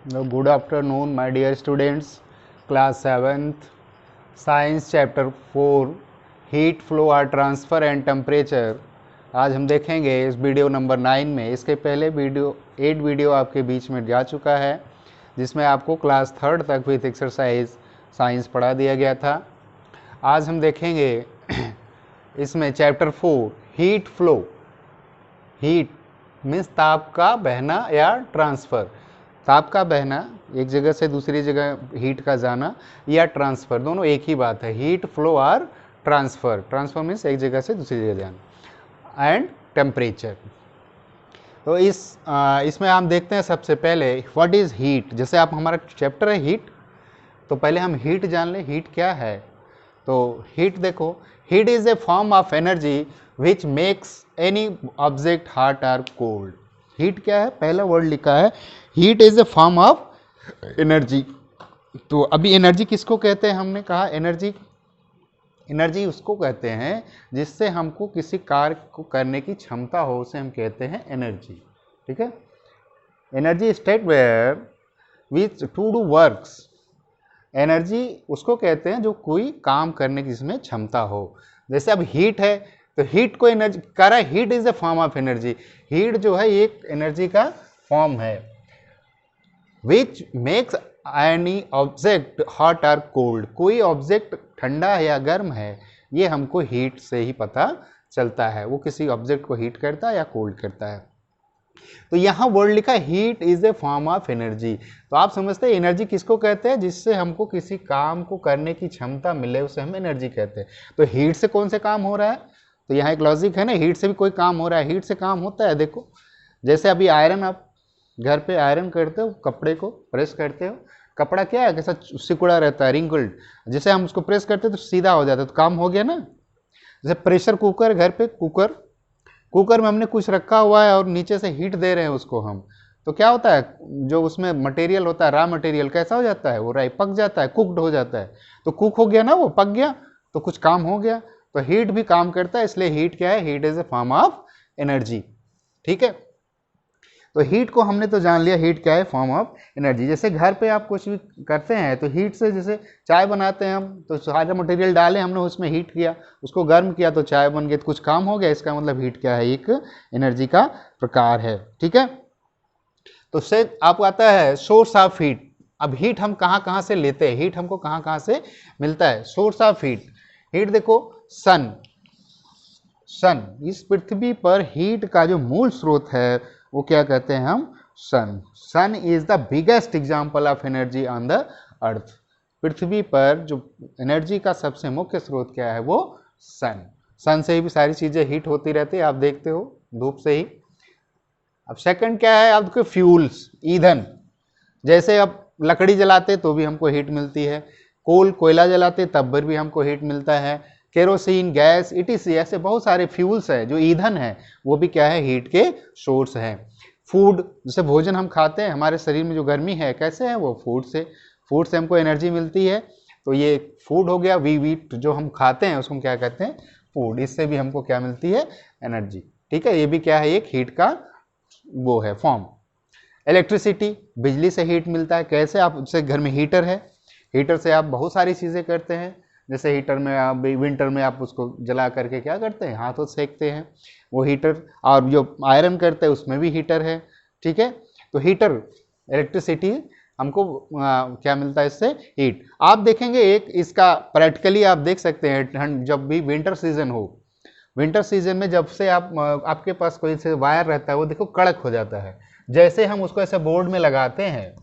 Good afternoon, my dear students. Class 7th, Science Chapter 4, Heat Flow or Transfer and Temperature. आज हम देखेंगे इस video number 9 में। इसके पहले वीडियो 8 वीडियो आपके बीच में जा चुका है, जिसमें आपको क्लास 3rd तक विथ एक्सरसाइज साइंस पढ़ा दिया गया था। आज हम देखेंगे इसमें chapter 4, heat flow. Heat means ताप का बहना या ट्रांसफ़र। ताप का बहना, एक जगह से दूसरी जगह हीट का जाना, या ट्रांसफ़र, दोनों एक ही बात है। हीट फ्लो और ट्रांसफ़र। ट्रांसफ़र मीन्स एक जगह से दूसरी जगह जाना। And temperature. तो इसमें हम देखते हैं सबसे पहले व्हाट इज़ हीट। जैसे आप हमारा चैप्टर है हीट, तो पहले हम हीट जान लें, हीट क्या है। तो हीट देखो, heat is a form of energy which makes any object hot और कोल्ड। हीट क्या है, पहला वर्ड लिखा है heat is a form of energy. तो अभी एनर्जी किसको कहते हैं, हमने कहा एनर्जी उसको कहते हैं जिससे हमको किसी कार्य को करने की क्षमता हो, उसे हम कहते हैं एनर्जी। ठीक है, energy state where which to do works. Energy उसको कहते हैं जो कोई काम करने की जिसमें क्षमता हो। जैसे अब हीट है, तो हीट को एनर्जी कह रहा है, heat is a form of energy. Heat जो है एक एनर्जी का फॉर्म है। Which makes any object hot और कोल्ड। कोई ऑब्जेक्ट ठंडा है या गर्म है, ये हमको हीट से ही पता चलता है। वो किसी ऑब्जेक्ट को हीट करता है या कोल्ड करता है। तो यहाँ वर्ड लिखा heat is a form of energy. तो आप समझते हैं एनर्जी किसको कहते हैं, जिससे हमको किसी काम को करने की क्षमता मिले, उसे हम एनर्जी कहते हैं। तो हीट से कौन से काम हो रहा है, तो यहाँ एक लॉजिक है ना, हीट से भी कोई काम हो रहा है। हीट से काम होता है, देखो जैसे अभी आयरन, आप घर पे आयरन करते हो, कपड़े को प्रेस करते हो, कपड़ा क्या है, कैसा सिकुड़ा रहता है, रिंकल्ड। जैसे हम उसको प्रेस करते हैं तो सीधा हो जाता है, तो काम हो गया ना। जैसे प्रेशर कुकर, घर पे कुकर में हमने कुछ रखा हुआ है और नीचे से हीट दे रहे हैं उसको हम, तो क्या होता है, जो उसमें मटेरियल होता है, रॉ मटेरियल कैसा हो जाता है, वो पक जाता है, कुकड हो जाता है। तो कुक हो गया ना, वो पक गया, तो कुछ काम हो गया। तो हीट भी काम करता है, इसलिए हीट क्या है, heat is a form of energy. ठीक है, तो हीट को हमने तो जान लिया, हीट क्या है, फॉर्म ऑफ एनर्जी। जैसे घर पे आप कुछ भी करते हैं तो हीट से, जैसे चाय बनाते हैं हम, तो सारा मटेरियल डाले हमने, उसमें हीट किया, उसको गर्म किया, तो चाय बन गई, तो कुछ काम हो गया। इसका मतलब हीट क्या है, एक एनर्जी का प्रकार है। ठीक है, तो से आपको आता है सोर्स ऑफ हीट। अब हीट हम कहाँ कहाँ से लेते हैं, हीट हमको कहाँ कहाँ से मिलता है। सोर्स ऑफ हीट, हीट देखो, सन इस पृथ्वी पर हीट का जो मूल स्रोत है, वो क्या कहते हैं हम, sun is the biggest example of energy on the earth. पृथ्वी पर जो एनर्जी का सबसे मुख्य स्रोत क्या है, वो सन से ही भी सारी चीजें हीट होती रहती है, आप देखते हो, धूप से ही। अब सेकंड क्या है, अब देखो फ्यूल्स, ईंधन। जैसे अब लकड़ी जलाते तो भी हमको हीट मिलती है, कोयला जलाते तब भी हमको हीट मिलता है, केरोसिन, गैस, इटीसी, ऐसे बहुत सारे फ्यूल्स है जो ईंधन है, वो भी क्या है, हीट के सोर्स है। फूड, जैसे भोजन हम खाते हैं, हमारे शरीर में जो गर्मी है कैसे है, वो फूड से हमको एनर्जी मिलती है। तो ये फूड हो गया, वीट जो हम खाते हैं उसको हम क्या कहते हैं, फूड। इससे भी हमको क्या मिलती है, एनर्जी। ठीक है, ये भी क्या है, एक हीट का वो है, फॉर्म। इलेक्ट्रिसिटी, बिजली से हीट मिलता है। कैसे, आप जैसे घर में हीटर है, हीटर से आप बहुत सारी चीज़ें करते हैं। जैसे हीटर में आप विंटर में आप उसको जला करके क्या करते हैं, हाथों से सेकते हैं, वो हीटर। और जो आयरन करते हैं उसमें भी हीटर है। ठीक है, तो हीटर, इलेक्ट्रिसिटी, हमको क्या मिलता है इससे, हीट। आप देखेंगे एक इसका प्रैक्टिकली आप देख सकते हैं, जब भी विंटर सीजन हो, विंटर सीजन में जब से आपके पास कोई से वायर रहता है, वो देखो कड़क हो जाता है। जैसे हम उसको ऐसे बोर्ड में लगाते हैं,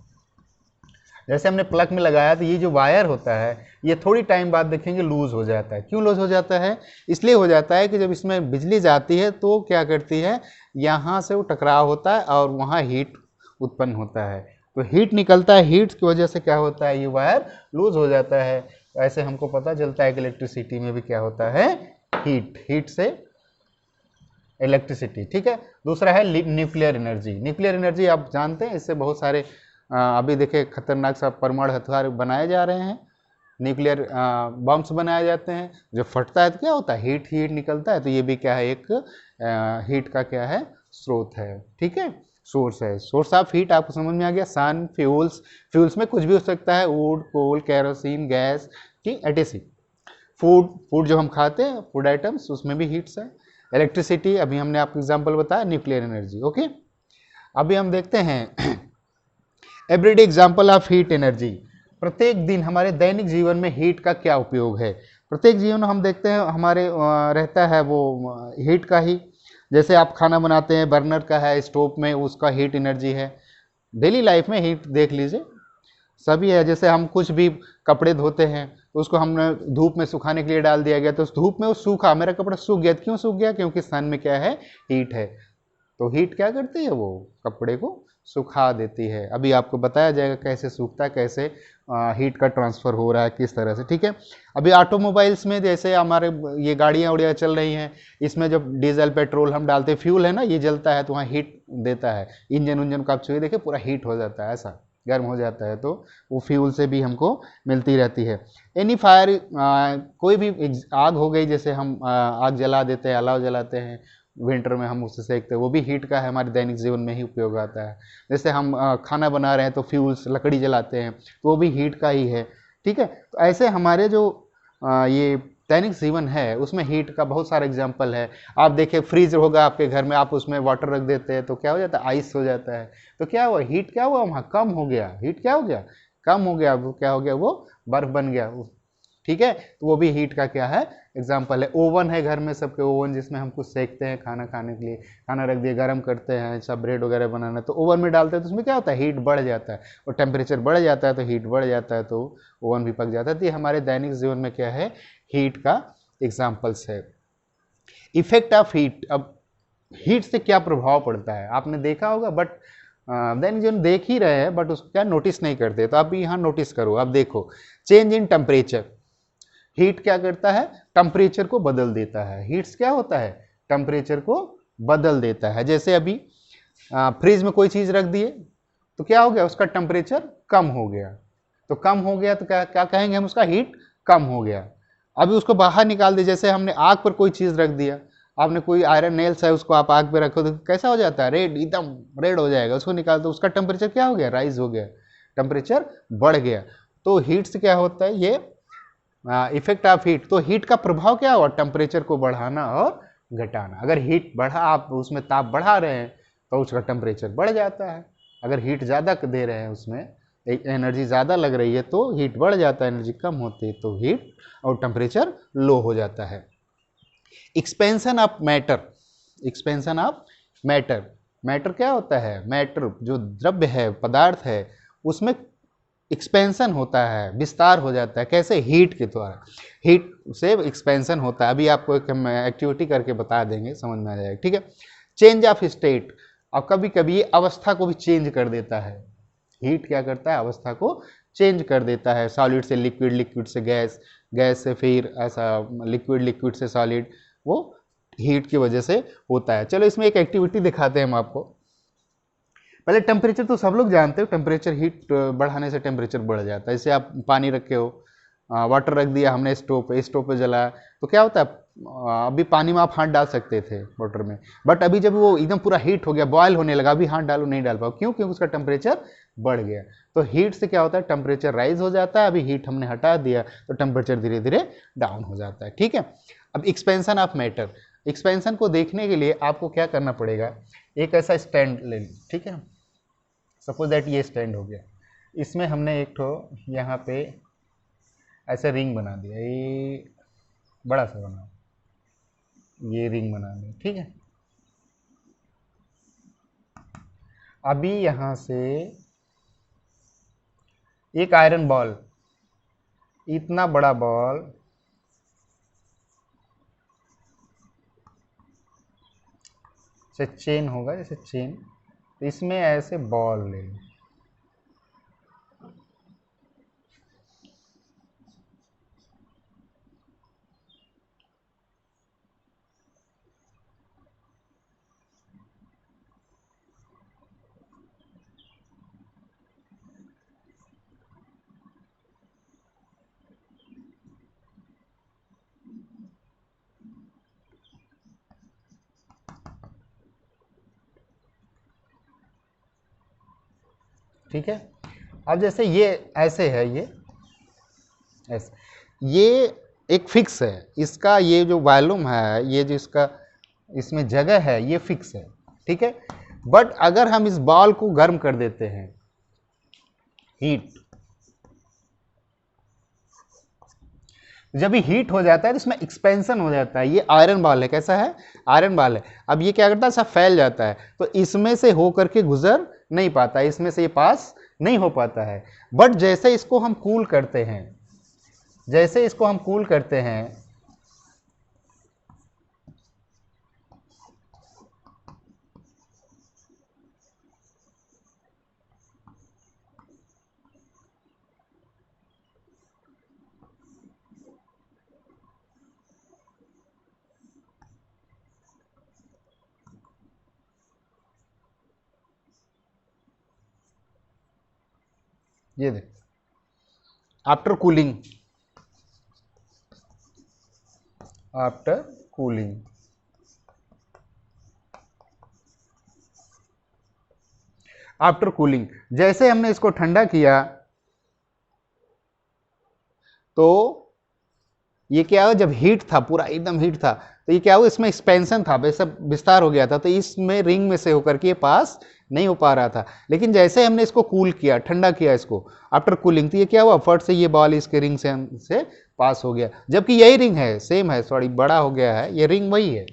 जैसे हमने प्लग में लगाया, तो ये जो वायर होता है, ये थोड़ी टाइम बाद देखेंगे लूज हो जाता है। क्यों लूज हो जाता है, इसलिए हो जाता है कि जब इसमें बिजली जाती है तो क्या करती है, यहाँ से वो टकराव होता है और वहाँ हीट उत्पन्न होता है, तो हीट निकलता है, हीट की वजह से क्या होता है, ये वायर लूज हो जाता है। ऐसे हमको पता चलता है कि इलेक्ट्रिसिटी में भी क्या होता है, हीट से इलेक्ट्रिसिटी। ठीक है, दूसरा है न्यूक्लियर एनर्जी। न्यूक्लियर एनर्जी आप जानते हैं, इससे बहुत सारे अभी देखे खतरनाक सा परमाणु हथियार बनाए जा रहे हैं, न्यूक्लियर बम्स बनाए जाते हैं। जब फटता है तो क्या होता है, हीट निकलता है। तो ये भी क्या है, एक हीट का क्या है, स्रोत है, ठीक है, सोर्स है। सोर्स ऑफ हीट आपको समझ में आ गया। सन, फ्यूल्स, फ्यूल्स में कुछ भी हो सकता है, वुड, कोल, केरोसिन, गैस, ठीक, एटसी। फूड, फूड जो हम खाते हैं, फूड आइटम्स, उसमें भी हीट्स है। इलेक्ट्रिसिटी, अभी हमने आपको एग्जांपल बताया, न्यूक्लियर एनर्जी। ओके, अभी हम देखते हैं everyday example of heat energy. प्रत्येक दिन हमारे दैनिक जीवन में हीट का क्या उपयोग है। प्रत्येक जीवन हम देखते हैं हमारे रहता है वो हीट का ही। जैसे आप खाना बनाते हैं, बर्नर का है, स्टोव में उसका हीट एनर्जी है। डेली लाइफ में हीट देख लीजिए सभी है। जैसे हम कुछ भी कपड़े धोते हैं तो उसको हमने धूप में सुखाने के लिए डाल दिया गया, तो उस धूप में वो सूखा, मेरा कपड़ा सूख गया। क्यों सूख गया? क्योंकि सन में क्या है, हीट है। तो हीट क्या करती है, वो कपड़े को सुखा देती है। अभी आपको बताया जाएगा कैसे सूखता है, कैसे हीट का ट्रांसफर हो रहा है, किस तरह से, ठीक है। अभी ऑटोमोबाइल्स में जैसे हमारे ये गाड़ियाँ उड़ियाँ चल रही हैं, इसमें जब डीजल पेट्रोल हम डालते हैं, फ्यूल है ना, ये जलता है तो वहाँ हीट देता है। इंजन उंजन को आप छुए देखिए, पूरा हीट हो जाता है, ऐसा गर्म हो जाता है। तो वो फ्यूल से भी हमको मिलती रहती है। एनी फायर, कोई भी आग हो गई, जैसे हम आग जला देते हैं, अलाव जलाते हैं, विंटर में हम उससे सेकते हैं, वो भी हीट का है, हमारे दैनिक जीवन में ही उपयोग आता है। जैसे हम खाना बना रहे हैं तो फ्यूल्स, लकड़ी जलाते हैं, तो वो भी हीट का ही है, ठीक है। तो ऐसे हमारे जो ये दैनिक जीवन है उसमें हीट का बहुत सारा एग्जाम्पल है। आप देखिए फ्रीज होगा आपके घर में, आप उसमें वाटर रख देते हैं तो क्या हो जाता है, आइस हो जाता है। तो क्या हुआ, हीट क्या हुआ वहाँ, कम हो गया। हीट क्या हो गया, कम हो गया। वो क्या हो गया, वो बर्फ बन गया, ठीक है। तो वो भी हीट का क्या है, एग्जाम्पल है। ओवन है घर में सबके, ओवन जिसमें हम कुछ सेकते हैं खाना खाने के लिए, खाना रख दिए, गर्म करते हैं, सब ब्रेड वगैरह बनाना है तो ओवन में डालते हैं, तो उसमें क्या होता है, हीट बढ़ जाता है, और टेम्परेचर बढ़ जाता है तो हीट बढ़ जाता है, तो ओवन भी पक जाता है। तो ये हमारे दैनिक जीवन में क्या है, हीट का एग्जाम्पल्स है। इफेक्ट ऑफ हीट, अब हीट से क्या प्रभाव पड़ता है आपने देखा होगा, बट दैनिक जीवन देख ही रहे हैं, बट उसको क्या नोटिस नहीं करते। तो आप भी यहाँ नोटिस करो। अब देखो, चेंज इन टेम्परेचर, हीट क्या करता है, टेम्परेचर को बदल देता है। हीट्स क्या होता है, टेम्परेचर को बदल देता है। जैसे अभी फ्रिज में कोई चीज रख दिए तो क्या हो गया, उसका टेम्परेचर कम हो गया। तो कम हो गया तो क्या क्या कहेंगे हम, उसका हीट कम हो गया। अभी उसको बाहर निकाल दिया, जैसे हमने आग पर कोई चीज रख दिया, आपने कोई आयरन नेल्स है, उसको आप आग पे रखो तो कैसा हो जाता है, रेड, एकदम रेड हो जाएगा। उसको निकाल दो, उसका टेम्परेचर क्या हो गया, राइज हो गया, टेम्परेचर बढ़ गया। तो हीट से क्या होता है, ये इफेक्ट ऑफ हीट। तो हीट का प्रभाव क्या हुआ, टेम्परेचर को बढ़ाना और घटाना। अगर हीट बढ़ा, आप उसमें ताप बढ़ा रहे हैं तो उसका टेम्परेचर बढ़ जाता है। अगर हीट ज़्यादा दे रहे हैं, उसमें एक एनर्जी ज़्यादा लग रही है तो हीट बढ़ जाता है, एनर्जी कम होती है तो हीट और टेम्परेचर लो हो जाता है। Expansion of matter, expansion of matter, matter क्या होता है, मैटर जो द्रव्य है, पदार्थ है, उसमें एक्सपेंशन होता है, विस्तार हो जाता है। कैसे, हीट के द्वारा, हीट से एक्सपेंशन होता है। अभी आपको एक एक्टिविटी करके बता देंगे, समझ में आ जाएगा, ठीक है। चेंज ऑफ स्टेट, और कभी कभी ये अवस्था को भी चेंज कर देता है। हीट क्या करता है, अवस्था को चेंज कर देता है। सॉलिड से लिक्विड, लिक्विड से गैस, गैस से फिर ऐसा लिक्विड, लिक्विड से सॉलिड, वो हीट की वजह से होता है। चलो इसमें एक एक्टिविटी दिखाते हैं हम आपको। पहले टेम्परेचर तो सब लोग जानते हो, टेम्परेचर हीट बढ़ाने से टेम्परेचर बढ़ जाता है। जैसे आप पानी रखे हो, वाटर रख दिया हमने स्टोव पे जलाया, तो क्या होता है, अभी पानी में आप हाथ डाल सकते थे वाटर में, बट अभी जब वो एकदम पूरा हीट हो गया, बॉयल होने लगा, अभी हाथ डालो, नहीं डाल पाओ। क्यों? क्योंकि उसका टेम्परेचर बढ़ गया। तो हीट से क्या होता है, टेम्परेचर राइज हो जाता है। अभी हीट हमने हटा दिया तो टेम्परेचर धीरे धीरे डाउन हो जाता है, ठीक है। अब एक्सपेंशन ऑफ मैटर, एक्सपेंशन को देखने के लिए आपको क्या करना पड़ेगा, एक ऐसा स्टैंड ले ली, ठीक है। सपोज दैट ये स्टैंड हो गया, इसमें हमने एक ठो यहाँ पे ऐसे रिंग बना दिया, ये बड़ा सा बना, ये रिंग बना दिया, ठीक है। अभी यहाँ से एक आयरन बॉल, इतना बड़ा बॉल से चेन होगा, जैसे चेन, तो इसमें ऐसे बॉल ले लो, ठीक है। अब जैसे ये ऐसे है, ये ऐसे, ये एक फिक्स है, इसका ये जो वॉल्यूम है, ये जो इसका इसमें जगह है, ये फिक्स है, ठीक है। बट अगर हम इस बॉल को गर्म कर देते हैं, हीट, जब ये हीट हो जाता है तो इसमें एक्सपेंशन हो जाता है। ये आयरन बॉल है, कैसा है, आयरन बॉल है। अब ये क्या करता है, सब फैल जाता है, तो इसमें से होकर के गुजर नहीं पाता, इसमें से ये पास नहीं हो पाता है। बट जैसे इसको हम कूल करते हैं, जैसे इसको हम कूल करते हैं, ये देख, after cooling, after cooling, after cooling, जैसे हमने इसको ठंडा किया तो ये क्या हुआ, जब हीट था, पूरा एकदम हीट था, तो ये क्या हुआ, इसमें एक्सपेंशन था, वैसे विस्तार हो गया था, तो इसमें रिंग में से होकर के ये पास नहीं हो पा रहा था। लेकिन जैसे हमने इसको कूल किया, ठंडा किया इसको, आफ्टर कूलिंग, तो ये क्या हुआ, फट से ये बॉल इसके रिंग से पास हो गया। जबकि यही रिंग है, सेम है, सॉरी बड़ा हो गया है, ये रिंग वही है,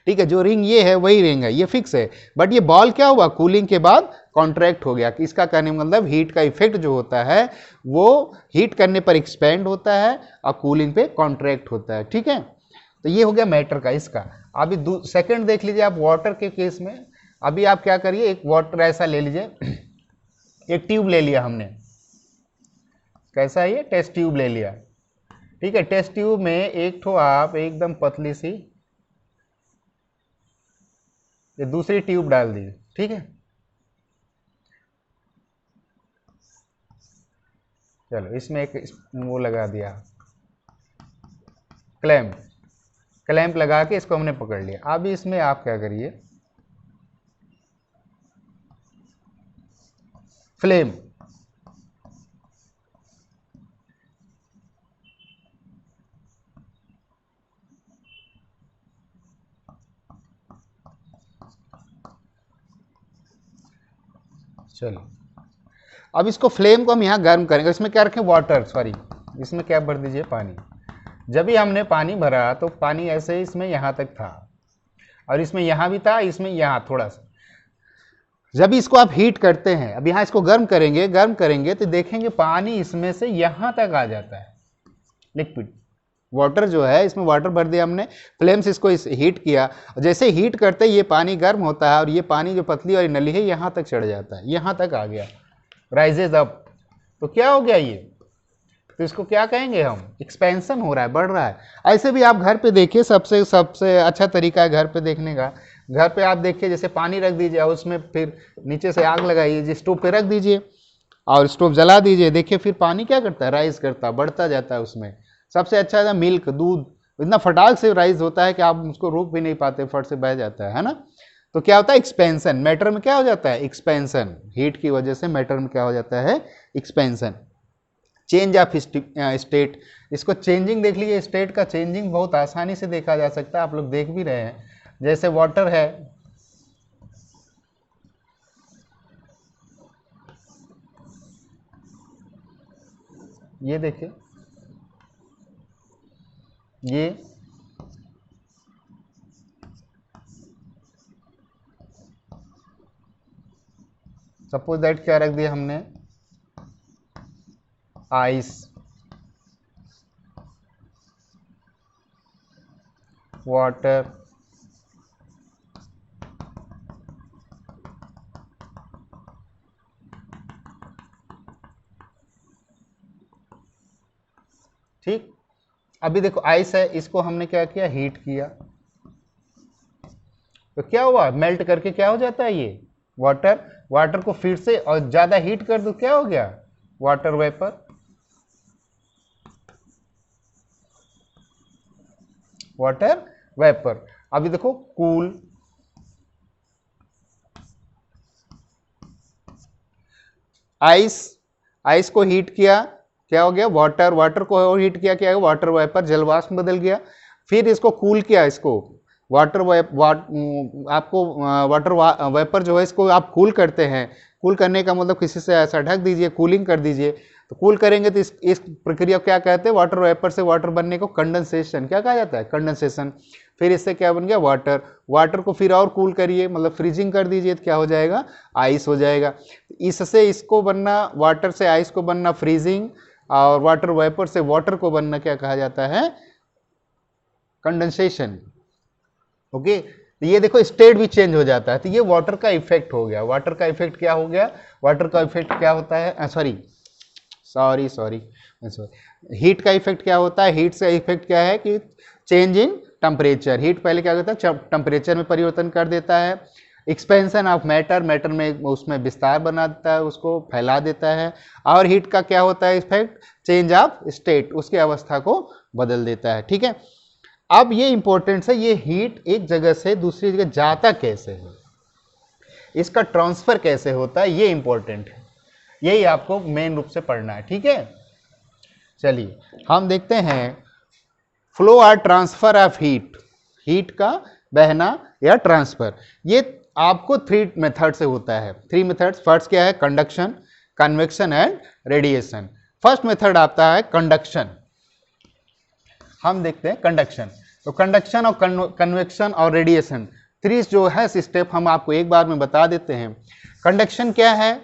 ठीक है, जो रिंग ये है वही रिंग है, ये फिक्स है। बट ये बॉल क्या हुआ, कूलिंग के बाद कॉन्ट्रैक्ट हो गया। इसका कहने का मतलब हीट का इफेक्ट जो होता है वो हीट करने पर एक्सपेंड होता है और कूलिंग पे कॉन्ट्रैक्ट होता है, ठीक है। तो ये हो गया मैटर का इसका। अभी सेकंड देख लीजिए आप वाटर के केस में। अभी आप क्या करिए, एक वाटर ऐसा ले लीजिए, एक ट्यूब ले लिया हमने, कैसा है ये, टेस्ट ट्यूब ले लिया, ठीक है। टेस्ट ट्यूब में एक ठो आप एकदम पतली सी ये दूसरी ट्यूब डाल दी, ठीक है। चलो इसमें एक वो लगा दिया, क्लैंप, क्लैंप लगा के इसको हमने पकड़ लिया। अब इसमें आप क्या करिए, फ्लेम, चलो अब इसको फ्लेम को हम यहाँ गर्म करेंगे। इसमें क्या रखें, वाटर, सॉरी इसमें क्या भर दीजिए, पानी। जब भी हमने पानी भरा तो पानी ऐसे इसमें यहाँ तक था, और इसमें यहाँ भी था, इसमें यहाँ थोड़ा सा। जब इसको आप हीट करते हैं, अब यहाँ इसको गर्म करेंगे, गर्म करेंगे तो देखेंगे पानी इसमें से यहाँ तक आ जाता है, लिक्विड वाटर जो है, इसमें वाटर भर दिया हमने, फ्लेम से इसको हीट किया। जैसे हीट करते ये पानी गर्म होता है और ये पानी जो पतली वाली नली है यहाँ तक चढ़ जाता है, यहाँ तक आ गया, राइजेज अप। तो क्या हो गया ये, तो इसको क्या कहेंगे हम, एक्सपेंशन हो रहा है, बढ़ रहा है। ऐसे भी आप घर पे देखिए, सबसे सबसे अच्छा तरीका है घर पे देखने का, घर पे आप देखिए, जैसे पानी रख दीजिए और उसमें फिर नीचे से आग लगाइए, स्टोव पे रख दीजिए और स्टोव जला दीजिए, देखिए फिर पानी क्या करता है, राइज करता है, बढ़ता जाता है उसमें। सबसे अच्छा है मिल्क, दूध, इतना फटाक से राइज होता है कि आप उसको रोक भी नहीं पाते, फट से बह जाता है ना। तो क्या होता है, एक्सपेंशन, मैटर में क्या हो जाता है, एक्सपेंशन, हीट की वजह से मैटर में क्या हो जाता है, एक्सपेंशन। चेंज ऑफ स्टेट, इसको चेंजिंग देख लीजिए, स्टेट का चेंजिंग बहुत आसानी से देखा जा सकता है, आप लोग देख भी रहे हैं। जैसे वाटर है, ये देखिए, ये सपोज दैट क्या रख दिया हमने, आइस, वाटर, ठीक। अभी देखो आइस है, इसको हमने क्या किया, हीट किया, तो क्या हुआ, मेल्ट करके क्या हो जाता है ये वाटर। वाटर को फिर से और ज्यादा हीट कर दो, क्या हो गया, वाटर वेपर, वाटर वेपर। अभी देखो कूल, आइस, आइस को हीट किया, क्या हो गया, वाटर, वाटर को हीट किया, क्या है, वाटर वेपर जलवाष्प में बदल गया। फिर इसको कूल किया, इसको वाटर आपको वाटर वेपर जो है इसको आप कूल करते हैं। कूल करने का मतलब किसी से ऐसा ढक दीजिए, कूलिंग कर दीजिए, तो कूल करेंगे तो इस प्रक्रिया को क्या कहते हैं, वाटर वेपर से वाटर बनने को कंडेंसेशन क्या कहा जाता है, कंडेंसेशन। फिर इससे क्या बन गया, वाटर, वाटर को फिर और कूल करिए, मतलब फ्रीजिंग कर दीजिए, तो क्या हो जाएगा, आइस हो जाएगा। इससे इसको बनना, वाटर से आइस को बनना फ्रीजिंग, और वाटर वेपर से वाटर को बनना क्या कहा जाता है, कंडेंसेशन। ओके, तो ये देखो स्टेट भी चेंज हो जाता है, तो ये वाटर का इफेक्ट हो गया। वाटर का इफेक्ट क्या हो गया, वाटर का इफेक्ट क्या होता है, सॉरी हीट का इफेक्ट क्या होता है, हीट से इफेक्ट क्या है कि चेंज इन टेम्परेचर। हीट पहले क्या करता है, टेम्परेचर में परिवर्तन कर देता है। एक्सपेंशन ऑफ मैटर, मैटर में उसमें विस्तार बना देता है, उसको फैला देता है। और हीट का क्या होता है इफेक्ट, चेंज ऑफ स्टेट, उसकी अवस्था को बदल देता है। ठीक है, अब ये इंपॉर्टेंट है, ये हीट एक जगह से दूसरी जगह जाता कैसे है, इसका ट्रांसफर कैसे होता है, ये इंपॉर्टेंट है, यही आपको मेन रूप से पढ़ना है। ठीक है, चलिए हम देखते हैं फ्लो और ट्रांसफर ऑफ हीट, हीट का बहना या ट्रांसफर। ये आपको 3 मेथड से होता है, 3 मेथड्स। फर्स्ट क्या है, conduction, convection and radiation. First method आता है कंडक्शन। हम देखते हैं कंडक्शन, तो कंडक्शन और कन्वेक्शन और रेडिएशन 3 जो है स्टेप हम आपको एक बार में बता देते हैं। कंडक्शन क्या है,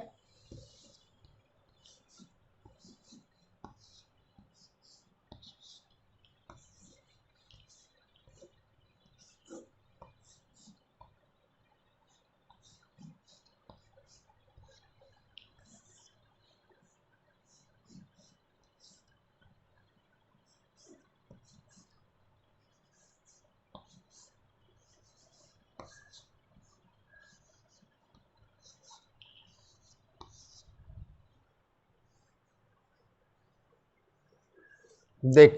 देख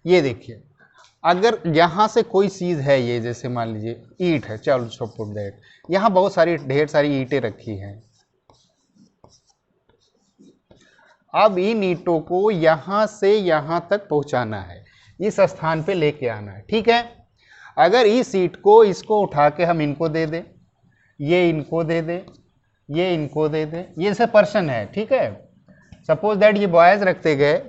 ये देखिए, अगर यहां से कोई चीज है, ये जैसे मान लीजिए ईंट है, चलो सपोज दैट यहां बहुत सारी ढेर सारी ईंटें रखी हैं। अब इन ईंटों को यहां से यहां तक पहुंचाना है, इस स्थान पे लेके आना है। ठीक है, अगर इस ईंट को, इसको उठा के हम इनको दे दें, ये इनको दे दें, ये इनको दे दें, ये जैसे पर्सन है। ठीक है, सपोज दैट ये बॉयज रखते गए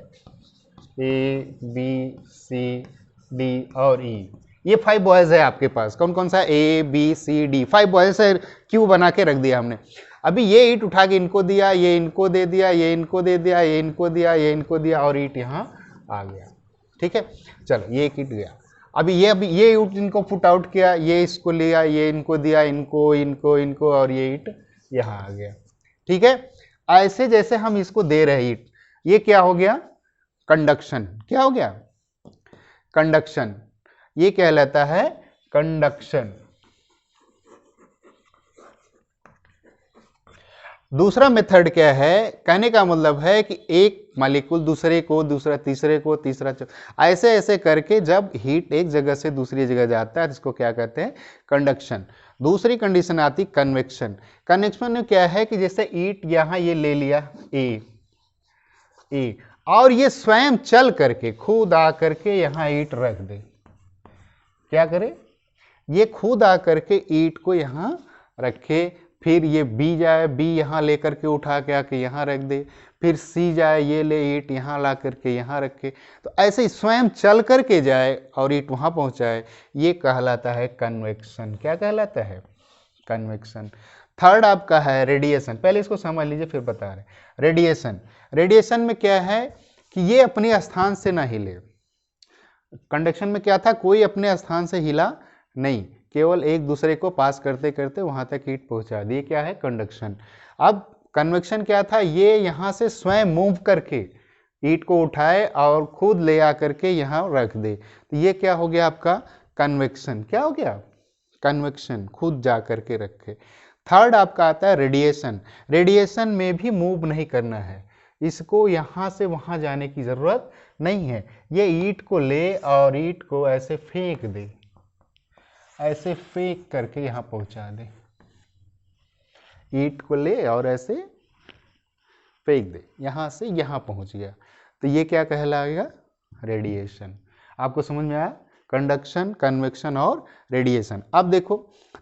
ए बी सी डी और ई, ये 5 बॉयज है आपके पास, कौन कौन सा, A B C D, 5 boys है, क्यू बना के रख दिया हमने। अभी ये ईंट उठा के इनको दिया, ये इनको दे दिया, ये इनको दे दिया, ये इनको दिया, ये इनको दिया, और ईंट यहाँ आ गया। ठीक है, चलो ये एक ईंट गया। अभी ये ईंट इनको पुट आउट किया, ये इसको लिया, ये इनको दिया, इनको इनको इनको, और ये ईंट यहाँ आ गया। ठीक है, ऐसे जैसे हम इसको दे रहे ईंट, ये क्या हो गया, कंडक्शन। क्या हो गया, कंडक्शन, ये कहलाता है कंडक्शन। दूसरा मेथड क्या है, कहने का मतलब है कि एक मॉलिक्यूल दूसरे को, दूसरा तीसरे को, तीसरा ऐसे ऐसे करके जब हीट एक जगह से दूसरी जगह जाता है, जिसको क्या कहते हैं, कंडक्शन। दूसरी कंडीशन आती कन्वेक्शन। कन्वेक्शन में क्या है कि जैसे ईंट यहाँ ये ले लिया ए, और ये स्वयं चल करके खुद आ करके यहाँ ईंट रख दे, क्या करे, ये खुद आ करके ईंट को यहाँ रखे, फिर ये बी जाए, बी यहाँ लेकर के उठा के आके यहाँ रख दे, फिर सी जाए, ये ले ईंट यहाँ ला करके यहाँ रखे, तो ऐसे ही स्वयं चल करके जाए और ईंट वहाँ पहुँचाए, ये कहलाता है कन्वेक्शन। क्या कहलाता है, कन्वेक्शन। थर्ड आपका है रेडिएशन, पहले इसको समझ लीजिए फिर बता रहे। रेडिएशन, रेडिएशन में क्या है कि ये अपने स्थान से ना हिले। कंडक्शन में क्या था, कोई अपने स्थान से हिला नहीं, केवल एक दूसरे को पास करते करते वहां तक हीट पहुंचा दी, क्या है, कंडक्शन। अब कन्वेक्शन क्या था, ये यहां से स्वयं मूव करके हीट को उठाए और खुद ले आकर के यहाँ रख दे, तो ये क्या हो गया आपका, कन्वेक्शन। क्या हो गया, कन्वेक्शन, खुद जा करके रखे। थर्ड आपका आता है रेडिएशन। रेडिएशन में भी मूव नहीं करना है, इसको यहाँ से वहाँ जाने की ज़रूरत नहीं है। ये ईंट को ले और ईंट को ऐसे फेंक दे, ऐसे फेंक करके यहाँ पहुँचा दे, ईंट को ले और ऐसे फेंक दे, यहाँ से यहाँ पहुँच गया, तो ये क्या कहलाएगा? रेडिएशन। आपको समझ में आया? कंडक्शन, कन्वेक्शन और रेडिएशन। अब देखो,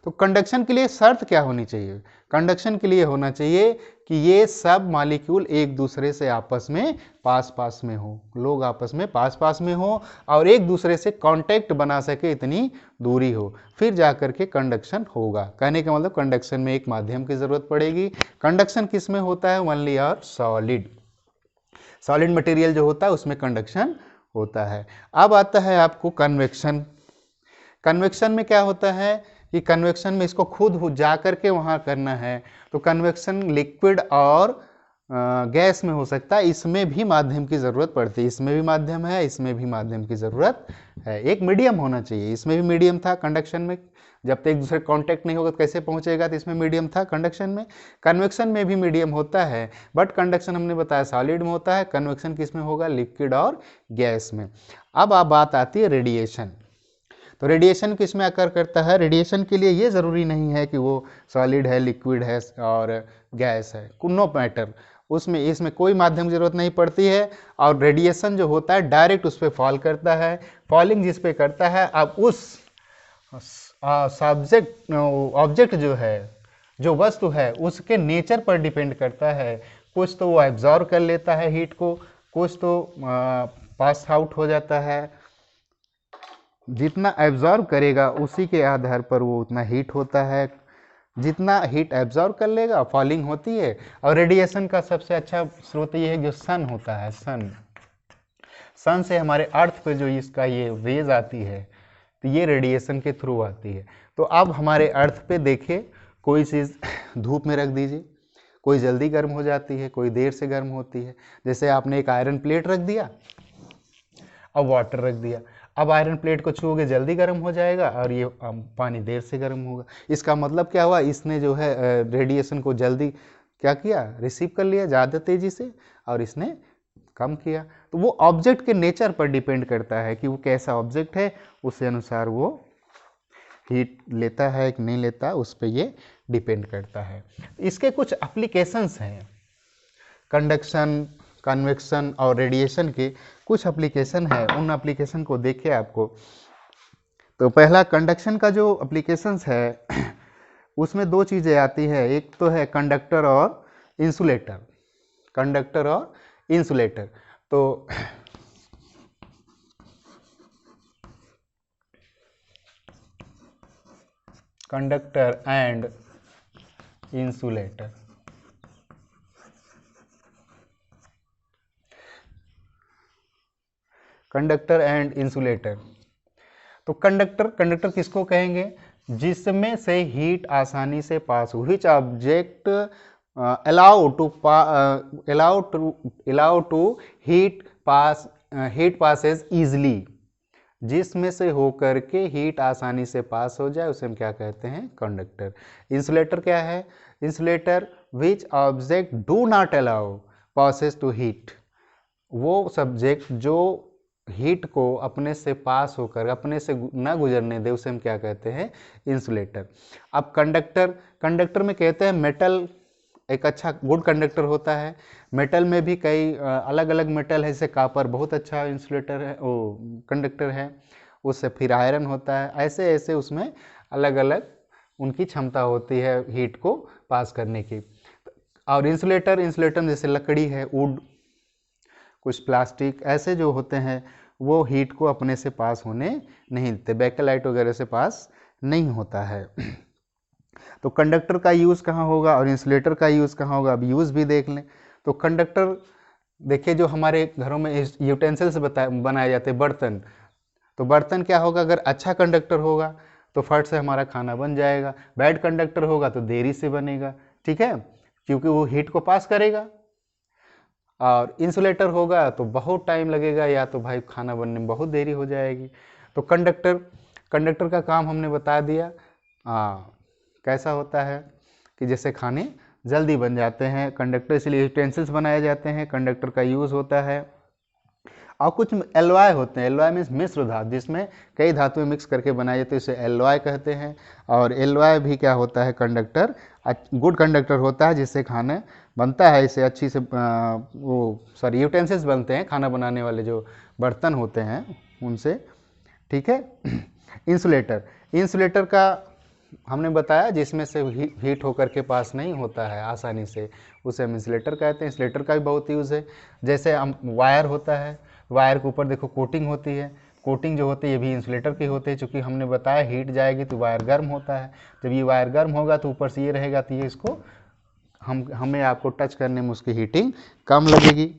तो कंडक्शन के लिए शर्त क्या होनी चाहिए? कंडक्शन के लिए होना चाहिए कि ये सब मॉलिक्यूल एक दूसरे से आपस में पास पास में हो, लोग आपस में पास पास में हो और एक दूसरे से कांटेक्ट बना सके, इतनी दूरी हो, फिर जाकर के कंडक्शन होगा। कहने का मतलब कंडक्शन में एक माध्यम की जरूरत पड़ेगी। कंडक्शन किस में होता है? ओनली और सॉलिड, सॉलिड मटेरियल जो होता है उसमें कंडक्शन होता है। अब आता है आपको कन्वेक्शन। कन्वेक्शन में क्या होता है कि कन्वेक्शन में इसको खुद जा करके वहाँ करना है, तो कन्वेक्शन लिक्विड और गैस में हो सकता है। इसमें भी माध्यम की ज़रूरत पड़ती है, इसमें भी माध्यम है, इसमें भी माध्यम की ज़रूरत है। एक मीडियम होना चाहिए, इसमें भी मीडियम था कंडक्शन में, जब तक एक दूसरे कांटेक्ट नहीं होगा तो कैसे पहुंचेगा, तो इसमें मीडियम था कंडक्शन में। कन्वेक्शन में भी मीडियम होता है, बट कंडक्शन हमने बताया सॉलिड में होता है, कन्वेक्शन किस में होगा? लिक्विड और गैस में। अब बात आती है रेडिएशन। तो रेडिएशन किस में आकर करता है? रेडिएशन के लिए ये ज़रूरी नहीं है कि वो सॉलिड है, लिक्विड है और गैस है, नो मैटर, उसमें इसमें कोई माध्यम की जरूरत नहीं पड़ती है। और रेडिएशन जो होता है डायरेक्ट उस पर फॉल करता है। फॉलिंग जिस पे करता है, अब उस सब्जेक्ट ऑब्जेक्ट जो है, जो वस्तु है, उसके नेचर पर डिपेंड करता है। कुछ तो वो एब्जॉर्ब कर लेता है हीट को, कुछ तो पास आउट हो जाता है। जितना एब्जॉर्ब करेगा उसी के आधार पर वो उतना हीट होता है, जितना हीट एब्जॉर्ब कर लेगा फॉलिंग होती है। और रेडिएशन का सबसे अच्छा स्रोत ये है जो सन होता है। सन से हमारे अर्थ पे जो इसका ये रेज आती है, तो ये रेडिएशन के थ्रू आती है। तो अब हमारे अर्थ पे देखिए, कोई चीज़ धूप में रख दीजिए, कोई जल्दी गर्म हो जाती है, कोई देर से गर्म होती है। जैसे आपने एक आयरन प्लेट रख दिया और वाटर रख दिया, अब आयरन प्लेट को छूओगे जल्दी गर्म हो जाएगा और ये पानी देर से गर्म होगा। इसका मतलब क्या हुआ? इसने जो है रेडिएशन को जल्दी क्या किया? रिसीव कर लिया ज़्यादा तेज़ी से, और इसने कम किया। तो वो ऑब्जेक्ट के नेचर पर डिपेंड करता है कि वो कैसा ऑब्जेक्ट है, उस अनुसार वो हीट लेता है कि नहीं लेता, उस पर ये डिपेंड करता है। इसके कुछ एप्लीकेशंस हैं, कंडक्शन, कन्वेक्शन और रेडिएशन के कुछ एप्लीकेशन है, उन एप्लीकेशन को देखिए आपको। तो पहला कंडक्शन का जो एप्लीकेशंस है उसमें दो चीज़ें आती है, एक तो है कंडक्टर और इंसुलेटर। कंडक्टर और इंसुलेटर, तो conductor and insulator. Conductor and insulator, तो कंडक्टर किसको कहेंगे? जिसमें से हीट आसानी से पास हो, which object allow to heat passes easily, जिसमें से होकर के हीट आसानी से पास हो जाए उसे हम क्या कहते हैं? कंडक्टर। इंसुलेटर क्या है? Insulator which object do not allow passes to heat, वो सब्जेक्ट जो हीट को अपने से पास होकर, अपने से ना गुजरने दे, उसे हम क्या कहते हैं? इंसुलेटर। अब कंडक्टर में कहते हैं मेटल एक अच्छा गुड कंडक्टर होता है। मेटल में भी कई अलग अलग मेटल है, जैसे कापर बहुत अच्छा इंसुलेटर है, वो कंडक्टर है। उससे फिर आयरन होता है, ऐसे ऐसे उसमें अलग अलग उनकी क्षमता होती है हीट को पास करने की। और इंसुलेटर में जैसे लकड़ी है, वुड, कुछ प्लास्टिक, ऐसे जो होते हैं वो हीट को अपने से पास होने नहीं देते, बैकेलाइट वगैरह से पास नहीं होता है। तो कंडक्टर का यूज़ कहाँ होगा और इंसुलेटर का यूज़ कहाँ होगा, अब यूज़ भी देख लें। तो कंडक्टर देखिए, जो हमारे घरों में यूटेंसिल्स बनाए जाते हैं, बर्तन, तो बर्तन क्या होगा? अगर अच्छा कंडक्टर होगा तो फट से हमारा खाना बन जाएगा, बैड कंडक्टर होगा तो देरी से बनेगा, ठीक है, क्योंकि वो हीट को पास करेगा। और इंसुलेटर होगा तो बहुत टाइम लगेगा, या तो भाई खाना बनने में बहुत देरी हो जाएगी। तो कंडक्टर का काम हमने बता दिया। कैसा होता है कि जैसे खाने जल्दी बन जाते हैं कंडक्टर, इसलिए यूटेंसिल्स बनाए जाते हैं, कंडक्टर का यूज़ होता है। और कुछ एलॉय होते हैं, एलॉय मीन्स मिश्र धातु, जिसमें कई धातुएं मिक्स करके बनाए जाते हैं, इसे एलॉय कहते हैं। और एलॉय भी क्या होता है, कंडक्टर, गुड कंडक्टर होता है, जिससे खाना बनता है, इसे अच्छी से यूटेंसिल्स बनते हैं, खाना बनाने वाले जो बर्तन होते हैं उनसे, ठीक है। इंसुलेटर, इंसुलेटर का हमने बताया जिसमें से हीट होकर के पास नहीं होता है आसानी से, उसे हम इंसुलेटर कहते हैं। इंसुलेटर का भी बहुत यूज़ है, जैसे हम वायर होता है, वायर के ऊपर देखो कोटिंग होती है, कोटिंग जो होती है ये भी इंसुलेटर की होती है, चूँकि हमने बताया हीट जाएगी तो वायर गर्म होता है, जब ये वायर गर्म होगा तो ऊपर से ये रहेगा तो ये इसको हमें आपको टच करने में उसकी हीटिंग कम लगेगी।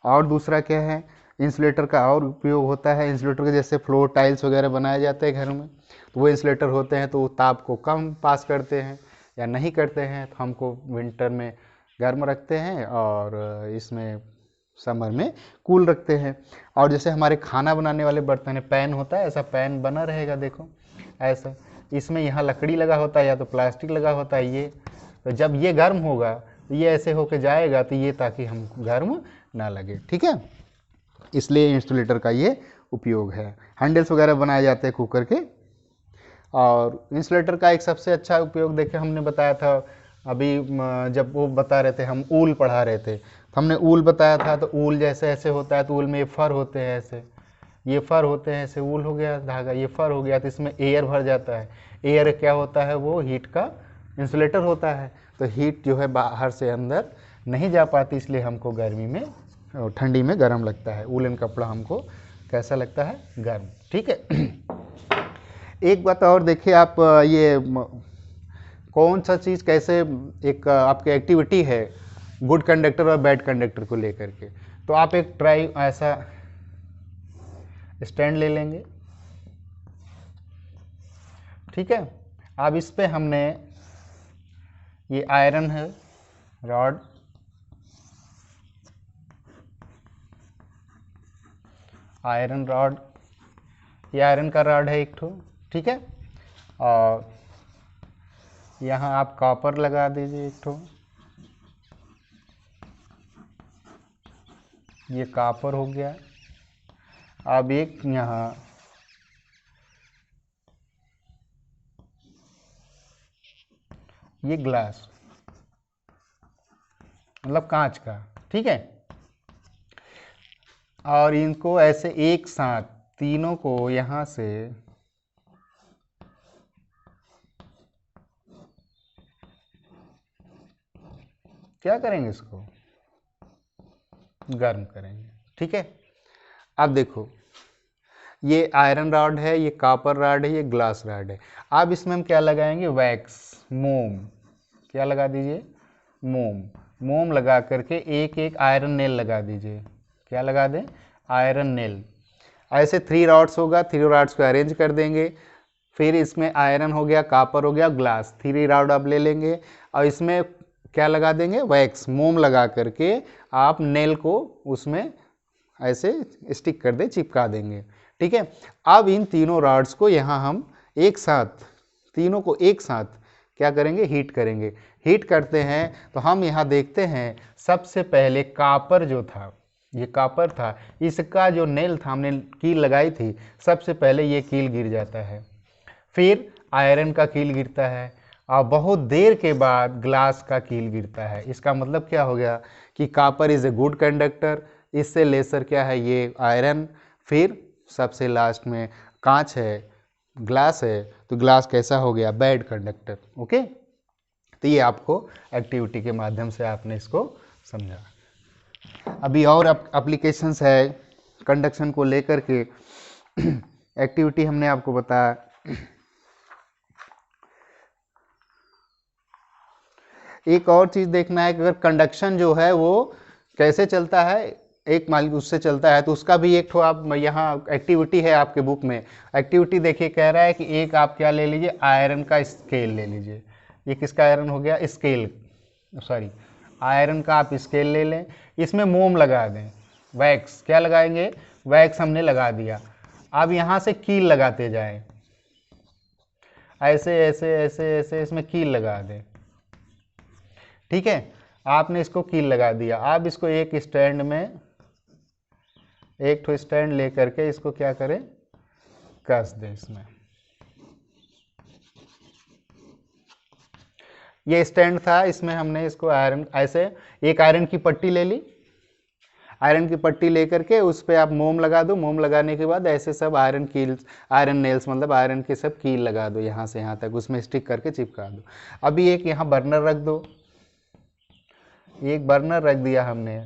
और दूसरा क्या है, इंसुलेटर का और उपयोग होता है, इंसुलेटर के जैसे फ्लोर टाइल्स वगैरह बनाए जाते हैं घर में, तो वो इंसुलेटर होते हैं, तो वो ताप को कम पास करते हैं या नहीं करते हैं, तो हमको विंटर में गर्म रखते हैं और इसमें समर में कूल रखते हैं। और जैसे हमारे खाना बनाने वाले बर्तन है, पैन होता है, ऐसा पैन बना रहेगा देखो ऐसा, इसमें यहाँ लकड़ी लगा होता है या तो प्लास्टिक लगा होता है, ये तो जब ये गर्म होगा तो ये ऐसे होके जाएगा, तो ये ताकि हम गर्म ना लगे, ठीक है, इसलिए इंसुलेटर का ये उपयोग है। हैंडल्स वगैरह बनाए जाते हैं कुकर के। और इंसुलेटर का एक सबसे अच्छा उपयोग देखिए, हमने बताया था अभी जब वो बता रहे थे, हम ऊल पढ़ा रहे थे, तो हमने ऊल बताया था, तो ऊल जैसे ऐसे होता है, तो ऊल में ये फर होते हैं ऐसे, ये फर होते हैं ऐसे, ऊल हो गया धागा, ये फर हो गया, तो इसमें एयर भर जाता है, एयर क्या होता है, वो हीट का इंसुलेटर होता है, तो हीट जो है बाहर से अंदर नहीं जा पाती, इसलिए हमको गर्मी में ठंडी में गर्म लगता है, वूलन कपड़ा हमको कैसा लगता है, गर्म, ठीक है। एक बात और देखिए आप, ये कौन सा चीज़ कैसे एक आपकी एक्टिविटी है गुड कंडक्टर और बैड कंडक्टर को लेकर के, तो आप एक ट्राई ऐसा स्टैंड ले लेंगे, ठीक है। अब इस पे हमने ये आयरन है रॉड, आयरन रॉड, ये आयरन का रॉड है एक ठो, ठीक है। और यहाँ आप कॉपर लगा दीजिए एक ठो, ये कॉपर हो गया। अब एक यहाँ ये ग्लास, मतलब कांच का, ठीक है। और इनको ऐसे एक साथ तीनों को यहाँ से क्या करेंगे, इसको गर्म करेंगे, ठीक है। अब देखो ये आयरन रॉड है, ये कॉपर रॉड है, ये ग्लास रॉड है। अब इसमें हम क्या लगाएंगे, वैक्स, मोम, क्या लगा दीजिए, मोम, मोम लगा करके एक एक आयरन नेल लगा दीजिए, क्या लगा दें, आयरन नेल। ऐसे 3 रॉड्स होगा, 3 रॉड्स को अरेंज कर देंगे, फिर इसमें आयरन हो गया, कॉपर हो गया, ग्लास, 3 रॉड आप ले लेंगे और इसमें क्या लगा देंगे, वैक्स, मोम लगा करके आप नेल को उसमें ऐसे स्टिक कर दे, चिपका देंगे, ठीक है। अब इन तीनों रॉड्स को यहाँ हम एक साथ, तीनों को एक साथ क्या करेंगे, हीट करेंगे। हीट करते हैं तो हम यहाँ देखते हैं सबसे पहले कॉपर जो था, ये कॉपर था, इसका जो नेल था, हमने कील लगाई थी, सबसे पहले ये कील गिर जाता है, फिर आयरन का कील गिरता है और बहुत देर के बाद ग्लास का कील गिरता है। इसका मतलब क्या हो गया कि copper is a good conductor, इससे लेसर क्या है, ये आयरन, फिर सबसे लास्ट में कांच है, ग्लास है, तो ग्लास कैसा हो गया, बैड कंडक्टर, ओके। तो ये आपको एक्टिविटी के माध्यम से आपने इसको समझा। अभी और एप्लीकेशंस है कंडक्शन को लेकर के, एक्टिविटी हमने आपको बताया। एक और चीज़ देखना है कि अगर कंडक्शन जो है वो कैसे चलता है, एक मान लीजिए उससे चलता है, तो उसका भी एक ठो आप यहाँ एक्टिविटी है आपके बुक में। एक्टिविटी देखिए कह रहा है कि एक आप क्या ले लीजिए, आयरन का स्केल ले लीजिए। ये किसका आयरन हो गया, स्केल, सॉरी आयरन का आप स्केल ले लें, इसमें मोम लगा दें, वैक्स, क्या लगाएंगे, वैक्स हमने लगा दिया। अब यहाँ से कील लगाते जाएं, ऐसे ऐसे ऐसे ऐसे इसमें कील लगा दें, ठीक है, आपने इसको कील लगा दिया। आप इसको एक स्टैंड में, एक ठो स्टैंड ले करके इसको क्या करें, कस दे इसमें। ये स्टैंड था, इसमें हमने इसको आयरन, ऐसे एक आयरन की पट्टी ले ली, आयरन की पट्टी लेकर के उस पर आप मोम लगा दो। मोम लगाने के बाद ऐसे सब आयरन कील्स, आयरन नेल्स मतलब आयरन के सब कील लगा दो, यहाँ से यहाँ तक उसमें स्टिक करके चिपका दो। अभी एक यहाँ बर्नर रख दो, एक बर्नर रख दिया हमने।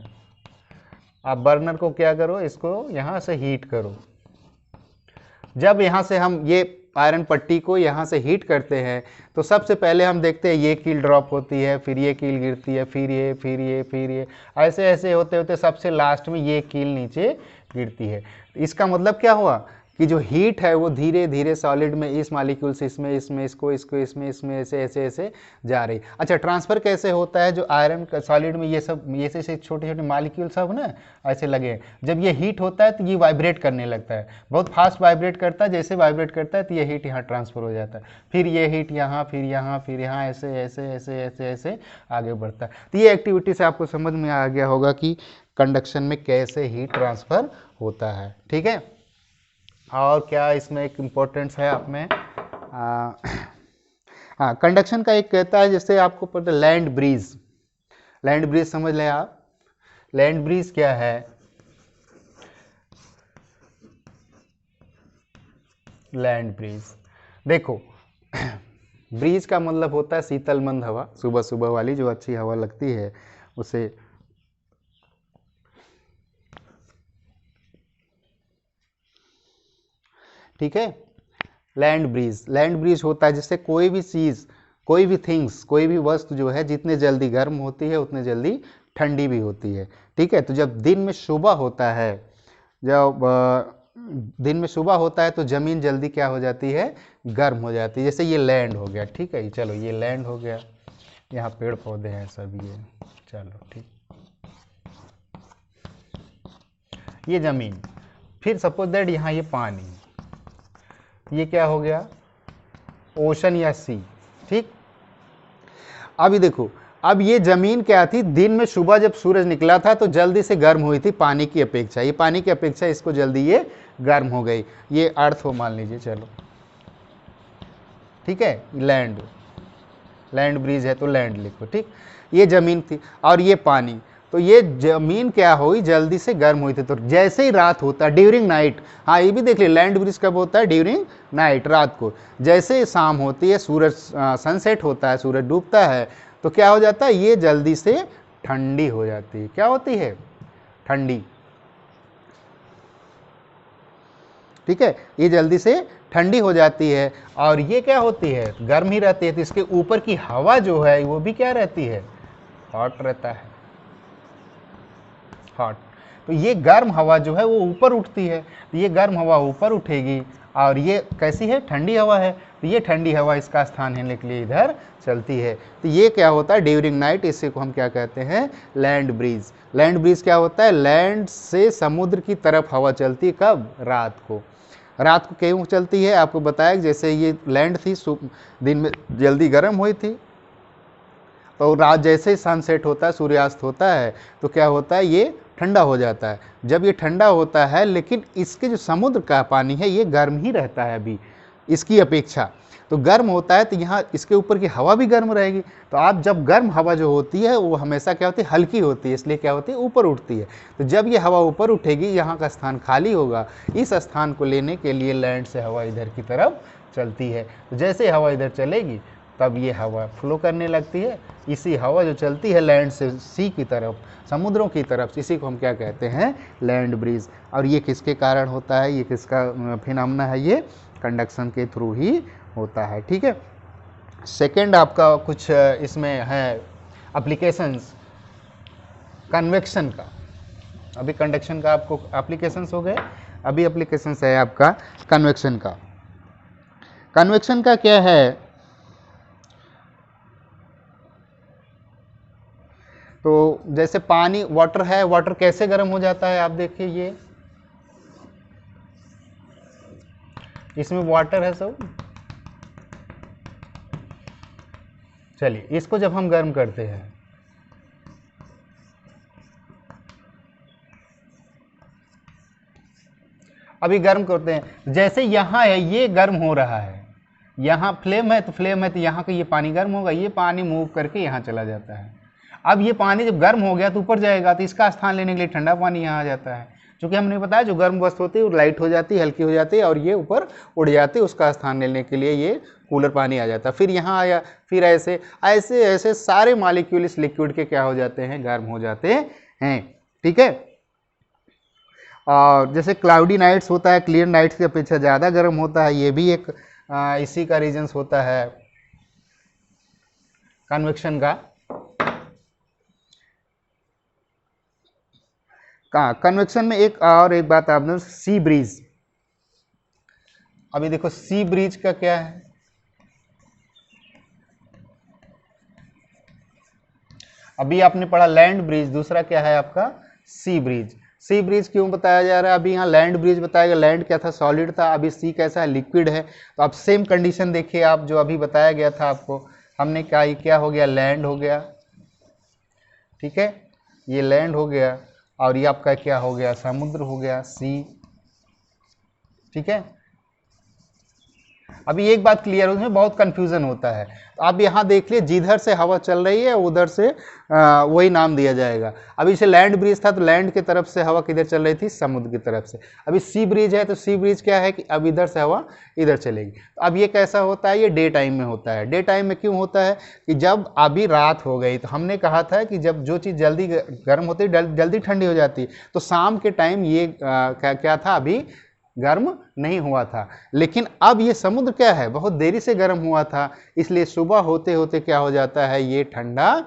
आप बर्नर को क्या करो, इसको यहाँ से हीट करो। जब यहाँ से हम ये आयरन पट्टी को यहाँ से हीट करते हैं तो सबसे पहले हम देखते हैं ये कील ड्रॉप होती है, फिर ये कील गिरती है, फिर ये, फिर ये, फिर ये, ऐसे ऐसे होते होते सबसे लास्ट में ये कील नीचे गिरती है। इसका मतलब क्या हुआ कि जो हीट है वो धीरे धीरे सॉलिड में इस मॉलिक्यूल से इसमें, इसमें, इसको, इसको, इसमें, इसमें, ऐसे ऐसे ऐसे जा रही। अच्छा, ट्रांसफ़र कैसे होता है, जो आयरन का सॉलिड में ये सब, ये से छोटे छोटे मॉलिक्यूल सब ना ऐसे लगे, जब ये हीट होता है तो ये वाइब्रेट करने लगता है, बहुत फास्ट वाइब्रेट करता है। जैसे वाइब्रेट करता है तो ये हीट यहाँ ट्रांसफ़र हो जाता है, फिर ये हीट यहाँ, फिर यहाँ, फिर यहाँ, ऐसे ऐसे ऐसे ऐसे ऐसे आगे बढ़ता है। तो ये एक्टिविटी से आपको समझ में आ गया होगा कि कंडक्शन में कैसे हीट ट्रांसफ़र होता है। ठीक है, और क्या इसमें एक इम्पोर्टेंस है आप में, हाँ, कंडक्शन का एक कहता है, जैसे आपको पता है लैंड ब्रीज, लैंड ब्रीज समझ लें आप। लैंड ब्रीज क्या है, लैंड ब्रीज देखो, ब्रीज का मतलब होता है शीतल मंद हवा, सुबह सुबह वाली जो अच्छी हवा लगती है उसे, ठीक है। लैंड ब्रीज, लैंड ब्रीज होता है जिससे कोई भी चीज़, कोई भी थिंग्स, कोई भी वस्तु जो है जितने जल्दी गर्म होती है उतने जल्दी ठंडी भी होती है। ठीक है, तो जब दिन में सुबह होता है, जब दिन में सुबह होता है तो ज़मीन जल्दी क्या हो जाती है, गर्म हो जाती है। जैसे ये लैंड हो गया, ठीक है, चलो ये लैंड हो गया, यहाँ पेड़ पौधे हैं सब, ये चलो ठीक, ये ज़मीन। फिर सपोज दैट यहाँ ये पानी, ये क्या हो गया, ओशन या सी। ठीक, अभी देखो, अब ये जमीन क्या थी, दिन में सुबह जब सूरज निकला था तो जल्दी से गर्म हुई थी पानी की अपेक्षा, ये पानी की अपेक्षा इसको जल्दी ये गर्म हो गई। ये अर्थ हो मान लीजिए, चलो ठीक है, लैंड, लैंड ब्रीज है तो लैंड लिखो। ठीक, ये जमीन थी और ये पानी, तो ये जमीन क्या हुई, जल्दी से गर्म हुई थी। तो जैसे ही रात होता है, ड्यूरिंग नाइट, हाँ ये भी देख लिया, लैंड ब्रीज कब होता है, ड्यूरिंग नाइट, रात को। जैसे शाम होती है, सूरज सनसेट होता है, सूरज डूबता है, तो क्या हो जाता है, ये जल्दी से ठंडी हो जाती है। क्या होती है, ठंडी। ठीक है, ये जल्दी से ठंडी हो जाती है और ये क्या होती है, गर्म ही रहती है। तो इसके ऊपर की हवा जो है वो भी क्या रहती है, हॉट रहता है, हॉट। तो ये गर्म हवा जो है वो ऊपर उठती है, तो ये गर्म हवा ऊपर उठेगी और ये कैसी है, ठंडी हवा है, तो ये ठंडी हवा इसका स्थान हिलने के लिए इधर चलती है। तो ये क्या होता है, ड्यूरिंग नाइट, इसी को हम क्या कहते हैं, लैंड ब्रीज। लैंड ब्रीज क्या होता है, लैंड से समुद्र की तरफ हवा चलती है, कब, रात को। रात को क्यों चलती है, आपको बताया, जैसे ये लैंड थी, दिन में जल्दी गर्म हुई थी, तो रात जैसे ही सनसेट होता है, सूर्यास्त होता है, तो क्या होता है, ये ठंडा हो जाता है। जब ये ठंडा होता है, लेकिन इसके जो समुद्र का पानी है ये गर्म ही रहता है अभी इसकी अपेक्षा, तो गर्म होता है, तो यहाँ इसके ऊपर की हवा भी गर्म रहेगी। तो आप जब गर्म हवा जो होती है वो हमेशा क्या होती है, हल्की होती है, इसलिए क्या होती है, ऊपर उठती है। तो जब ये हवा ऊपर उठेगी, यहाँ का स्थान खाली होगा, इस स्थान को लेने के लिए लैंड से हवा इधर की तरफ चलती है। तो जैसे हवा इधर चलेगी तब ये हवा फ्लो करने लगती है। इसी हवा जो चलती है लैंड से सी की तरफ, समुद्रों की तरफ, इसी को हम क्या कहते हैं, लैंड ब्रीज। और ये किसके कारण होता है, ये किसका फिनोमेना है, ये कंडक्शन के थ्रू ही होता है। ठीक है, सेकंड आपका कुछ इसमें है एप्लीकेशंस कन्वेक्शन का। अभी कंडक्शन का आपको एप्लीकेशंस हो गए, अभी एप्लीकेशंस है आपका कन्वेक्शन का। कन्वेक्शन का क्या है, तो जैसे पानी, वाटर है, वाटर कैसे गर्म हो जाता है, आप देखिए, ये इसमें वाटर है सब। चलिए इसको जब हम गर्म करते हैं अभी गर्म करते हैं, जैसे यहाँ है ये गर्म हो रहा है, यहाँ फ्लेम है तो यहाँ का ये पानी गर्म होगा, ये पानी मूव करके यहाँ चला जाता है। अब ये पानी जब गर्म हो गया तो ऊपर जाएगा, तो इसका स्थान लेने के लिए ठंडा पानी यहाँ आ जाता है। क्योंकि हमने बताया जो गर्म वस्तु होती है वो लाइट हो जाती है, हल्की हो जाती है और ये ऊपर उड़ जाती है, उसका स्थान लेने के लिए ये कूलर पानी आ जाता है। फिर यहाँ आया, फिर ऐसे ऐसे ऐसे सारे मॉलिक्यूल इस लिक्विड के क्या हो जाते हैं, गर्म हो जाते हैं। ठीक है। और जैसे क्लाउडी नाइट्स होता है, क्लियर नाइट्स की अपेक्षा ज़्यादा गर्म होता है, ये भी एक इसी का रीजन्स होता है कन्वेक्शन का। कन्वेक्शन में एक बात आपने, सी ब्रीज। अभी देखो सी ब्रीज का क्या है, अभी आपने पढ़ा लैंड ब्रिज, दूसरा क्या है आपका सी ब्रिज। सी ब्रिज क्यों बताया जा रहा है, अभी यहाँ लैंड ब्रिज बताया गया, लैंड क्या था, सॉलिड था, अभी सी कैसा है, लिक्विड है। तो अब सेम कंडीशन देखिए आप, जो अभी बताया गया था आपको, हमने कहा ये क्या हो गया, लैंड हो गया, ठीक है, ये लैंड हो गया, और ये आपका क्या हो गया, समुद्र हो गया, सी। ठीक है। अभी एक बात क्लियर, उसमें बहुत कंफ्यूजन होता है। तो आप यहाँ देख लिए, जिधर से हवा चल रही है उधर से वही नाम दिया जाएगा। अभी इसे लैंड ब्रिज था तो लैंड की तरफ से हवा किधर चल रही थी, समुद्र की तरफ से। अभी सी ब्रिज है तो सी ब्रिज क्या है कि अब इधर से हवा इधर चलेगी। तो अब ये कैसा होता है, ये डे टाइम में होता है। डे टाइम में क्यों होता है कि जब अभी रात हो गई, तो हमने कहा था कि जब जो चीज़ जल्दी गर्म होती है जल्दी ठंडी हो जाती है, तो शाम के टाइम ये क्या था, अभी गर्म नहीं हुआ था। लेकिन अब ये समुद्र क्या है, बहुत देरी से गर्म हुआ था, इसलिए सुबह होते होते क्या हो जाता है, ये ठंडा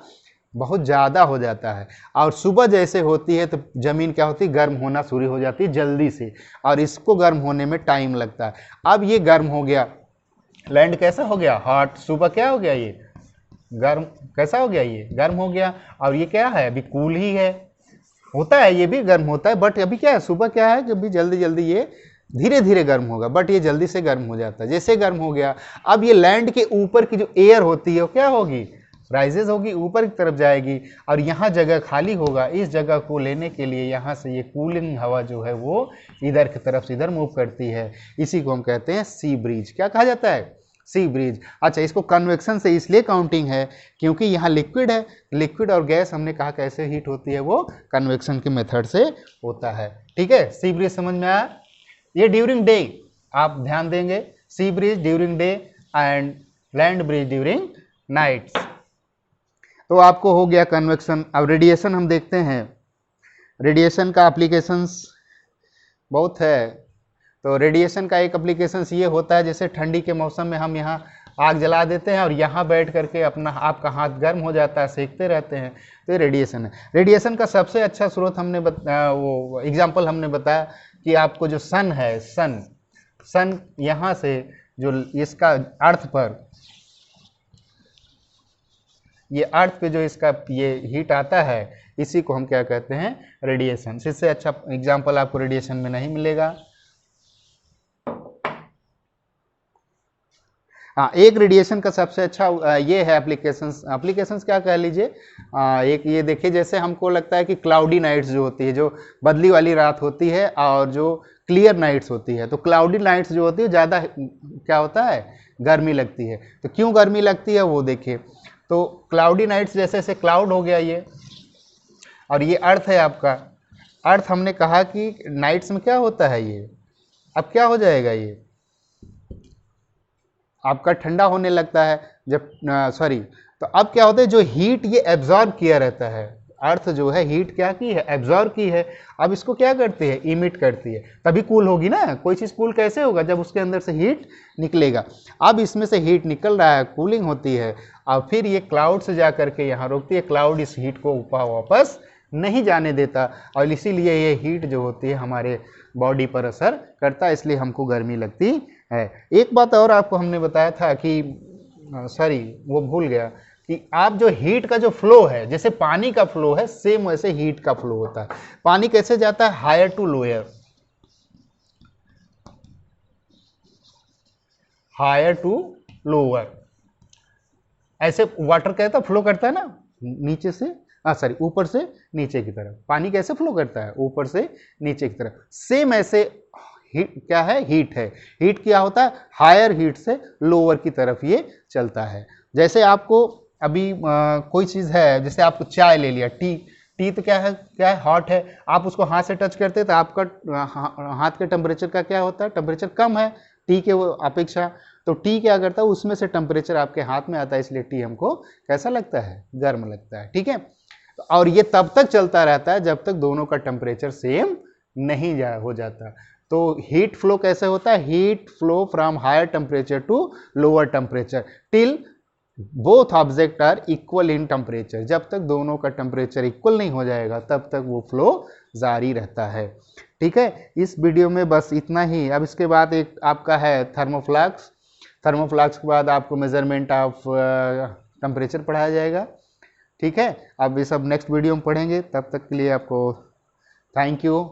बहुत ज़्यादा हो जाता है। और सुबह जैसे होती है तो ज़मीन क्या होती है, गर्म होना शुरू हो जाती है जल्दी से, और इसको गर्म होने में टाइम लगता है। अब ये गर्म हो गया, लैंड कैसा हो गया, हॉट। सुबह क्या हो गया, ये गर्म, कैसा हो गया, ये गर्म हो गया। और ये क्या है, अभी कूल ही है, होता है ये भी गर्म होता है, बट अभी क्या है, सुबह क्या है कि अभी जल्दी जल्दी ये धीरे धीरे गर्म होगा, बट ये जल्दी से गर्म हो जाता है। जैसे गर्म हो गया, अब ये लैंड के ऊपर की जो एयर होती है वो क्या होगी, राइजेज होगी, ऊपर की तरफ जाएगी, और यहाँ जगह खाली होगा। इस जगह को लेने के लिए यहाँ से ये कूलिंग हवा जो है वो इधर की तरफ से इधर मूव करती है। इसी को हम कहते हैं सी ब्रीज। क्या कहा जाता है, सी ब्रीज। अच्छा, इसको कन्वेक्शन से इसलिए काउंटिंग है क्योंकि यहाँ लिक्विड है, लिक्विड और गैस हमने कहा कैसे हीट होती है, वो कन्वेक्शन के मेथड से होता है। ठीक है, सी ब्रीज समझ में आया। ये ड्यूरिंग डे आप ध्यान देंगे, sea breeze during day and land breeze during nights. तो आपको हो गया कन्वेक्शन। अब रेडिएशन हम देखते हैं, रेडिएशन का एप्लीकेशंस बहुत है। तो रेडिएशन का एक एप्लीकेशंस ये होता है, जैसे ठंडी के मौसम में हम यहाँ आग जला देते हैं और यहाँ बैठ करके अपना आपका हाथ गर्म हो जाता है, सेकते रहते हैं, तो ये रेडिएशन है। रेडिएशन का सबसे अच्छा स्रोत हमने वो एग्जाम्पल हमने बताया कि आपको जो सन है, सन यहाँ से जो इसका अर्थ पर, ये अर्थ पे जो इसका ये हीट आता है, इसी को हम क्या कहते हैं, रेडिएशन। इससे अच्छा एग्जाम्पल आपको रेडिएशन में नहीं मिलेगा। हाँ, एक रेडिएशन का सबसे अच्छा ये है एप्लीकेशंस क्या कह लीजिए, एक ये देखिए, जैसे हमको लगता है कि क्लाउडी नाइट्स जो होती है, जो बदली वाली रात होती है, और जो क्लियर नाइट्स होती है, तो क्लाउडी नाइट्स जो होती है ज़्यादा क्या होता है, गर्मी लगती है। तो क्यों गर्मी लगती है वो देखिए। तो क्लाउडी नाइट्स, जैसे जैसे क्लाउड हो गया ये, और ये अर्थ है आपका, अर्थ हमने कहा कि नाइट्स में क्या होता है, ये अब क्या हो जाएगा, ये आपका ठंडा होने लगता है जब तो अब क्या होता है, जो हीट ये एब्जॉर्ब किया रहता है, अर्थ जो है हीट क्या की है, एब्जॉर्ब की है। अब इसको क्या करती है, इमिट करती है, तभी कूल होगी ना। कोई चीज़ कूल कैसे होगा, जब उसके अंदर से हीट निकलेगा। अब इसमें से हीट निकल रहा है, कूलिंग होती है, और फिर ये क्लाउड से जा करके यहाँ रोकती है। क्लाउड इस हीट को ऊपर वापस नहीं जाने देता, और इसीलिए ये हीट जो होती है हमारे बॉडी पर असर करता है, इसलिए हमको गर्मी लगती है। एक बात और आपको हमने बताया था कि वो भूल गया कि आप जो हीट का जो फ्लो है, जैसे पानी का फ्लो है, सेम वैसे हीट का फ्लो होता है। पानी कैसे जाता है, higher to lower, higher to lower, ऐसे वाटर कहता फ्लो करता है ना, नीचे से ऊपर से नीचे की तरफ। पानी कैसे फ्लो करता है, ऊपर से नीचे की तरफ। सेम ऐसे हीट क्या है, हीट है। हीट क्या होता है, हायर हीट से लोअर की तरफ ये चलता है। जैसे आपको अभी कोई चीज़ है, जैसे आपको चाय ले लिया, टी, टी तो क्या है, हॉट है। आप उसको हाथ से टच करते हैं तो आपका हाथ के टेम्परेचर का क्या होता है, टेम्परेचर कम है टी के अपेक्षा। तो टी क्या करता है, उसमें से टेम्परेचर आपके हाथ में आता है, इसलिए टी हमको कैसा लगता है, गर्म लगता है। ठीक है, और ये तब तक चलता रहता है जब तक दोनों का टेम्परेचर सेम नहीं हो जाता। तो हीट फ्लो कैसे होता है, heat flow from higher temperature to lower temperature till both object are equal in temperature. जब तक दोनों का टेम्परेचर इक्वल नहीं हो जाएगा तब तक वो फ्लो जारी रहता है। ठीक है, इस वीडियो में बस इतना ही। अब इसके बाद एक आपका है थर्मोफ्लास्क। थर्मोफ्लास्क के बाद आपको मेजरमेंट ऑफ टेम्परेचर पढ़ाया जाएगा। ठीक है, अब ये सब नेक्स्ट वीडियो में पढ़ेंगे। तब तक के लिए आपको थैंक यू।